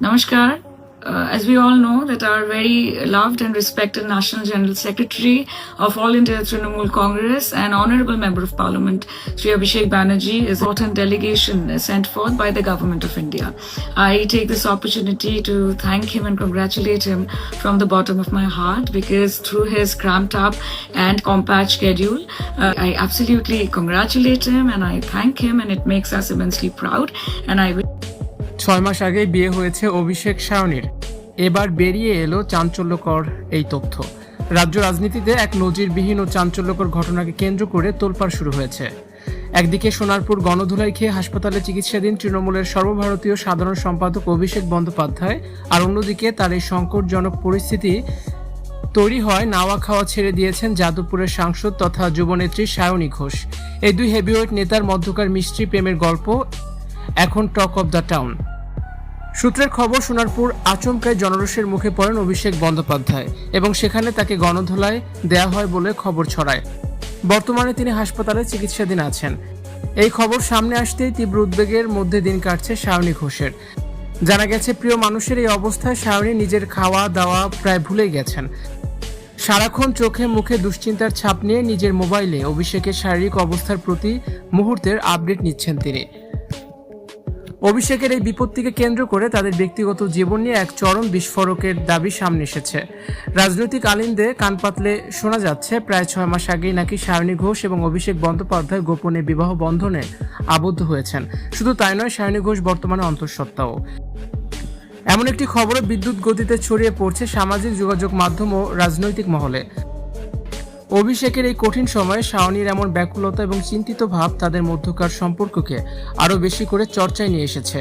Namaskar. As we all know that our very loved and respected National General Secretary of All India Trinamool Congress and Honourable Member of Parliament Shri Abhishek Banerjee is an important delegation sent forth by the Government of India. I take this opportunity to thank him and congratulate him from the bottom of my heart, because through his cramped up and compact schedule, I absolutely congratulate him and I thank him, and it makes us immensely proud. And I 6 মাস আগেই বিয়ে হয়েছে অভিষেক সায়নীর। এবার বেরিয়ে এলো চাঞ্চল্যকর এই তথ্য। রাজ্য রাজনীতিতে এক নজিরবিহীন ও চাঞ্চল্যকর ঘটনাকে কেন্দ্র করে তোলপাড় শুরু হয়েছে। একদিকে সোনারপুর গণধোলাই খেয়ে হাসপাতালে চিকিৎসাধীন তৃণমূলের সর্বভারতীয় সাধারণ সম্পাদক অভিষেক বন্দ্যোপাধ্যায়, আর অন্যদিকে তার এই সংকটজনক পরিস্থিতি তৈরি হয় নাওয়া খাওয়া ছেড়ে দিয়েছেন যাদবপুরের সাংসদ তথা যুবনেত্রী সায়নী ঘোষ। এই দুই হেভিওয়েট নেতার মধ্যকার মিষ্টি প্রেমের গল্প এখন টক অব দ্য টাউন। সূত্রের খবর, সোনারপুর আচমকায় জনরোষের মুখে পড়েন অভিষেক বন্দ্যোপাধ্যায় এবং সেখানে তাকে গণধোলাই দেয়া হয় বলে খবর ছড়ায়। বর্তমানে তিনি হাসপাতালে চিকিৎসাধীন আছেন। এই খবর সামনে আসতেই তীব্র উদ্বেগের মধ্যে দিন কাটছে সায়নী ঘোষের। জানা গেছে, প্রিয় মানুষের এই অবস্থায় সায়নী নিজের খাওয়া দাওয়া প্রায় ভুলেই গেছেন। সারাক্ষণ চোখে মুখে দুশ্চিন্তার ছাপ নিয়ে নিজের মোবাইলে অভিষেকের শারীরিক অবস্থার প্রতি মুহূর্তের আপডেট নিচ্ছেন তিনি। অভিষেকের এই বিপত্তিকে কেন্দ্র করে তাদের ব্যক্তিগত জীবন নিয়ে এক চরম বিস্ফোরকের দাবি সামনে এসেছে। রাজনৈতিক আলিন্দে কান পাতলে শোনা যাচ্ছে, প্রায় 6 মাস আগেই নাকি সায়নী ঘোষ এবং অভিষেক বন্দ্যোপাধ্যায় গোপনে বিবাহ বন্ধনে আবদ্ধ হয়েছেন। শুধু তাই নয়, সায়নী ঘোষ বর্তমানে অন্তঃসত্ত্বাও। এমন একটি খবরও বিদ্যুৎ গতিতে ছড়িয়ে পড়ছে সামাজিক যোগাযোগ মাধ্যম ও রাজনৈতিক মহলে। অভিষেকের এই কঠিন সময়ে সায়নীর এমন ব্যাকুলতা এবং চিন্তিত ভাব তাদের মধ্যকার সম্পর্ককে আরও বেশি করে চর্চায় নিয়ে এসেছে।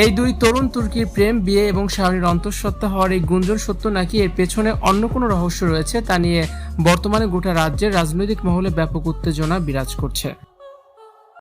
এই দুই তরুণ তুর্কির প্রেম, বিয়ে এবং সায়নীর অন্তঃসত্ত্বা হওয়ার এই গুঞ্জন সত্য নাকি এর পেছনে অন্য কোনো রহস্য রয়েছে, তা নিয়ে বর্তমানে গোটা রাজ্যের রাজনৈতিক মহলে ব্যাপক উত্তেজনা বিরাজ করছে।